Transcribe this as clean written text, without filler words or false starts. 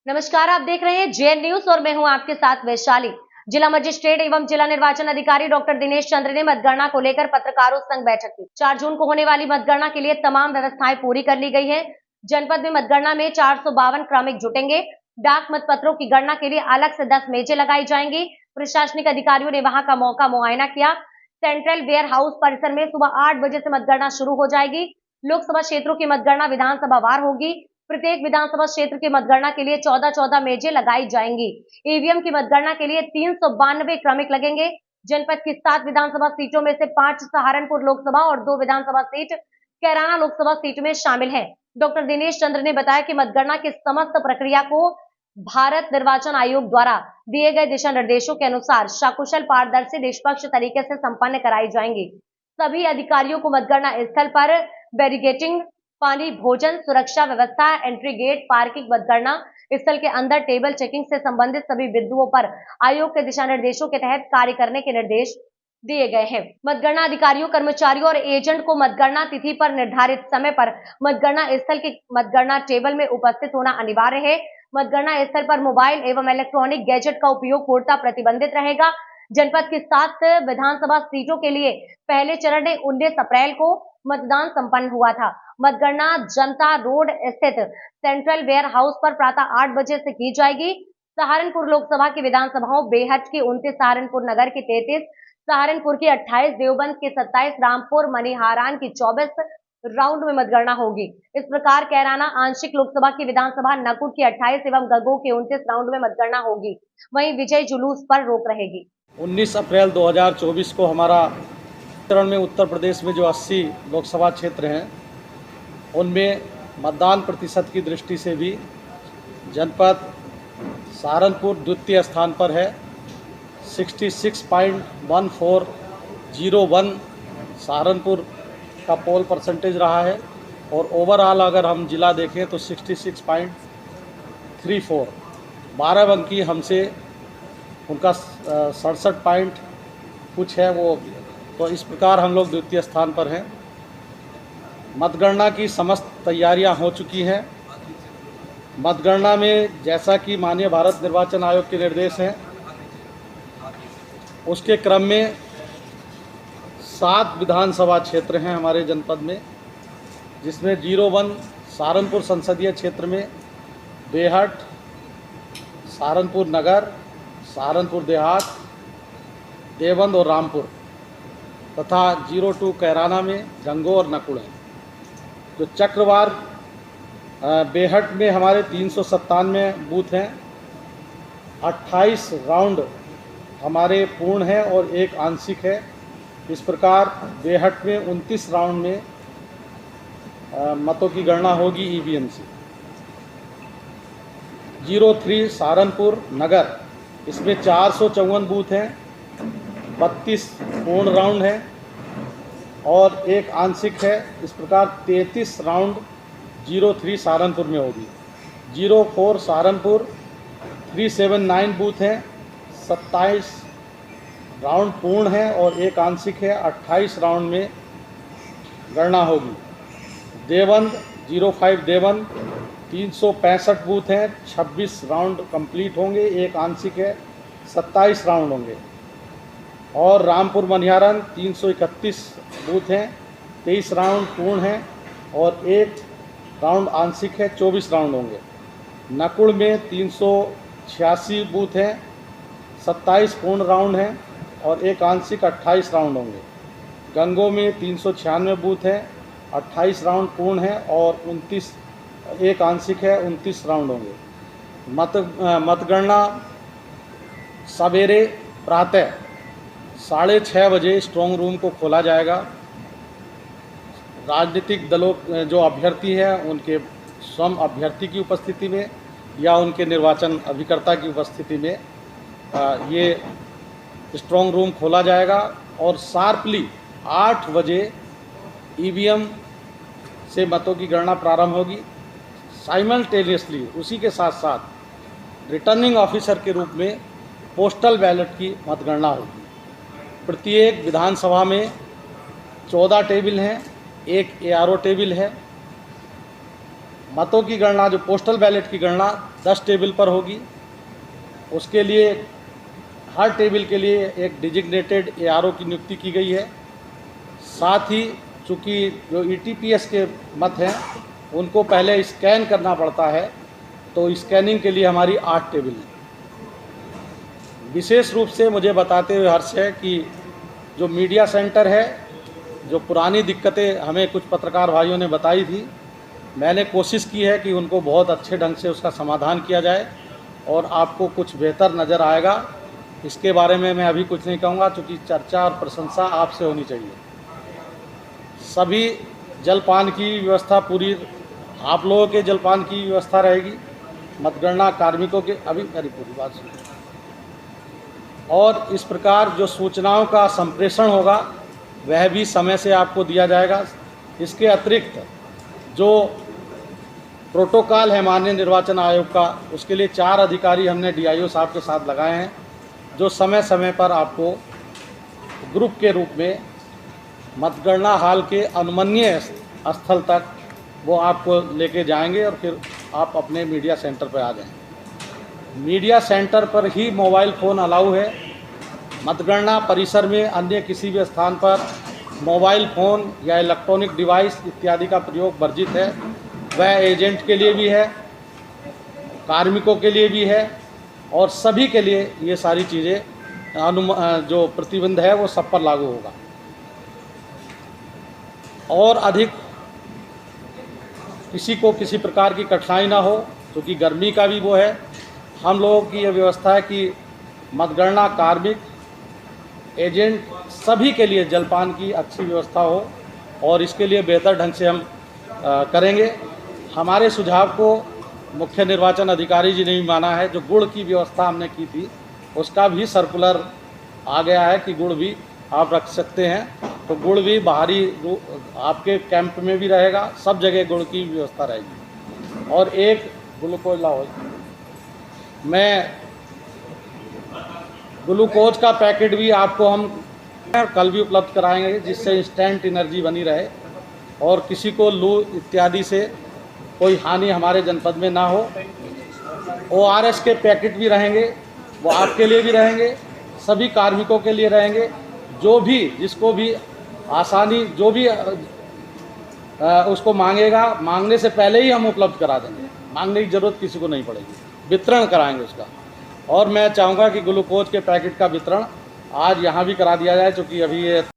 नमस्कार, आप देख रहे हैं जेएन न्यूज और मैं हूं आपके साथ वैशाली। जिला मजिस्ट्रेट एवं जिला निर्वाचन अधिकारी डॉक्टर दिनेश चंद्र ने मतगणना को लेकर पत्रकारों संग बैठक की। 4 जून को होने वाली मतगणना के लिए तमाम व्यवस्थाएं पूरी कर ली गई है। जनपद में मतगणना में 452 क्रमिक जुटेंगे। डाक मतपत्रों की गणना के लिए अलग से 10 मेजें लगाई जाएंगी। प्रशासनिक अधिकारियों ने वहां का मौका मुआयना किया। सेंट्रल वेयर हाउस परिसर में सुबह 8 बजे से मतगणना शुरू हो जाएगी। लोकसभा क्षेत्रों की मतगणना विधानसभा वार होगी। प्रत्येक विधानसभा क्षेत्र की मतगणना के लिए 14-14 मेजें लगाई जाएंगी। ईवीएम की मतगणना के लिए 392 क्रमिक लगेंगे। जनपद की 7 विधानसभा सीटों में से 5 सहारनपुर लोकसभा और 2 विधानसभा सीट कैराना लोकसभा सीट में शामिल है। डॉक्टर दिनेश चंद्र ने बताया कि मतगणना की समस्त प्रक्रिया को भारत निर्वाचन आयोग द्वारा दिए गए दिशा निर्देशों के अनुसार सकुशल, पारदर्शी, निष्पक्ष तरीके से संपन्न कराई जाएंगी। सभी अधिकारियों को मतगणना स्थल पर बैरिकेडिंग, पानी, भोजन, सुरक्षा व्यवस्था, एंट्री गेट, पार्किंग, मतगणना स्थल के अंदर टेबल चेकिंग से संबंधित सभी बिंदुओं पर आयोग के दिशा निर्देशों के तहत कार्य करने के निर्देश दिए गए हैं। मतगणना अधिकारियों, कर्मचारियों और एजेंट को मतगणना तिथि पर निर्धारित समय पर मतगणना स्थल के मतगणना टेबल में उपस्थित होना अनिवार्य है। मतगणना स्थल पर मोबाइल एवं इलेक्ट्रॉनिक गैजेट का उपयोग पूर्णतः प्रतिबंधित रहेगा। जनपद की 7 विधानसभा सीटों के लिए पहले चरण में 19 अप्रैल को मतदान संपन्न हुआ था। मतगणना जनता रोड स्थित सेंट्रल वेयर हाउस पर प्रातः 8 बजे से की जाएगी। सहारनपुर लोकसभा की विधानसभाओं बेहट की 29, सहारनपुर नगर की 33, सहारनपुर की 28, देवबंद की 27, रामपुर मनिहारान की 24 राउंड में मतगणना होगी। इस प्रकार कैराना आंशिक लोकसभा की विधानसभा नकुट की 28 एवं गगो की 29 राउंड में मतगणना होगी। वहीं विजय जुलूस पर रोक रहेगी। 19 अप्रैल 2024 को हमारा चरण में उत्तर प्रदेश में जो 80 लोकसभा क्षेत्र हैं उनमें मतदान प्रतिशत की दृष्टि से भी जनपद सहारनपुर द्वितीय स्थान पर है। 66.1401 सहारनपुर का पोल परसेंटेज रहा है और ओवरऑल अगर हम जिला देखें तो 66.34 12 अंकी हमसे उनका 67 पॉइंट कुछ है वो। तो इस प्रकार हम लोग द्वितीय स्थान पर हैं। मतगणना की समस्त तैयारियां हो चुकी हैं। मतगणना में जैसा कि माननीय भारत निर्वाचन आयोग के निर्देश हैं उसके क्रम में 7 विधानसभा क्षेत्र हैं हमारे जनपद में, जिसमें 01 सहारनपुर संसदीय क्षेत्र में बेहट, सहारनपुर नगर, सहारनपुर देहात, देवबंद और रामपुर तथा 02 कैराना में गंगो और नकुड़ है। जो चक्रवार बेहट में हमारे 397 बूथ हैं, 28 राउंड हमारे पूर्ण हैं और 1 आंशिक है। इस प्रकार बेहट में 29 राउंड में मतों की गणना होगी ईवीएम से। 03 सहारनपुर नगर, इसमें 454 बूथ हैं, 32 पूर्ण राउंड हैं और 1 आंशिक है। इस प्रकार 33 राउंड 03 सहारनपुर में होगी। 04 सहारनपुर 379 बूथ हैं, 27 राउंड पूर्ण है और 1 आंशिक है। 28 राउंड में गणना होगी। देवबंद 05 देवबंद 365 बूथ हैं, 26 राउंड कंप्लीट होंगे, 1 आंशिक है, 27 राउंड होंगे। और रामपुर मनिहारन 331 बूथ हैं, 23 राउंड पूर्ण हैं और 1 राउंड आंशिक है, 24 राउंड होंगे। नकुड़ में 386 बूथ हैं, 27 पूर्ण राउंड हैं और 1 आंशिक, 28 राउंड होंगे। गंगो में 396 बूथ हैं, 28 राउंड पूर्ण हैं और 1 आंशिक है, 29 राउंड होंगे। मतगणना सवेरे प्रातः 6:30 बजे स्ट्रॉन्ग रूम को खोला जाएगा। राजनीतिक दलों जो अभ्यर्थी हैं उनके स्वयं अभ्यर्थी की उपस्थिति में या उनके निर्वाचन अभिकर्ता की उपस्थिति में ये स्ट्रॉन्ग रूम खोला जाएगा और शार्पली 8 बजे ईवीएम से मतों की गणना प्रारंभ होगी। साइमल्टेनियसली उसी के साथ साथ रिटर्निंग ऑफिसर के रूप में पोस्टल बैलेट की मतगणना होगी। प्रत्येक विधानसभा में 14 टेबल हैं, 1 एआरओ टेबल है। मतों की गणना, जो पोस्टल बैलेट की गणना 10 टेबल पर होगी। उसके लिए हर टेबल के लिए एक डिजिग्नेटेड ARO की नियुक्ति की गई है। साथ ही चूँकि जो ETPS के मत हैं उनको पहले स्कैन करना पड़ता है, तो स्कैनिंग के लिए हमारी 8 टेबल हैं। विशेष रूप से मुझे बताते हुए हर्ष है कि जो मीडिया सेंटर है, जो पुरानी दिक्कतें हमें कुछ पत्रकार भाइयों ने बताई थी, मैंने कोशिश की है कि उनको बहुत अच्छे ढंग से उसका समाधान किया जाए और आपको कुछ बेहतर नज़र आएगा। इसके बारे में मैं अभी कुछ नहीं कहूँगा, क्योंकि चर्चा और प्रशंसा आपसे होनी चाहिए। सभी जलपान की व्यवस्था पूरी, आप लोगों के जलपान की व्यवस्था रहेगी, मतगणना कार्मिकों के, अभी मेरी पूरी बात सुनिए। और इस प्रकार जो सूचनाओं का संप्रेषण होगा वह भी समय से आपको दिया जाएगा। इसके अतिरिक्त जो प्रोटोकॉल है माननीय निर्वाचन आयोग का, उसके लिए 4 अधिकारी हमने DIO साहब के साथ लगाए हैं, जो समय समय पर आपको ग्रुप के रूप में मतगणना हाल के अनुमन्य स्थल तक वो आपको लेके जाएंगे और फिर आप अपने मीडिया सेंटर पर आ जाएंगे। मीडिया सेंटर पर ही मोबाइल फ़ोन अलाउ है। मतगणना परिसर में अन्य किसी भी स्थान पर मोबाइल फ़ोन या इलेक्ट्रॉनिक डिवाइस इत्यादि का प्रयोग वर्जित है। वह एजेंट के लिए भी है, कार्मिकों के लिए भी है, और सभी के लिए ये सारी चीज़ें जो प्रतिबंध है वो सब पर लागू होगा। और अधिक किसी को किसी प्रकार की कठिनाई ना हो, क्योंकि गर्मी का भी वो है। हम लोगों की ये व्यवस्था है कि मतगणना कार्मिक, एजेंट सभी के लिए जलपान की अच्छी व्यवस्था हो, और इसके लिए बेहतर ढंग से हम करेंगे। हमारे सुझाव को मुख्य निर्वाचन अधिकारी जी ने भी माना है। जो गुड़ की व्यवस्था हमने की थी उसका भी सर्कुलर आ गया है कि गुड़ भी आप रख सकते हैं, तो गुड़ भी बाहरी आपके कैंप में भी रहेगा, सब जगह गुड़ की व्यवस्था रहेगी। और एक ग्लूकोज लाओ, मैं ग्लूकोज का पैकेट भी आपको हम कल भी उपलब्ध कराएंगे, जिससे इंस्टेंट एनर्जी बनी रहे और किसी को लू इत्यादि से कोई हानि हमारे जनपद में ना हो। ORS के पैकेट भी रहेंगे, वो आपके लिए भी रहेंगे, सभी कार्मिकों के लिए रहेंगे। जो भी जिसको भी आसानी, जो भी उसको मांगेगा, मांगने से पहले ही हम उपलब्ध करा देंगे, मांगने की ज़रूरत किसी को नहीं पड़ेगी, वितरण कराएंगे उसका। और मैं चाहूँगा कि ग्लूकोज के पैकेट का वितरण आज यहाँ भी करा दिया जाए, क्योंकि अभी ये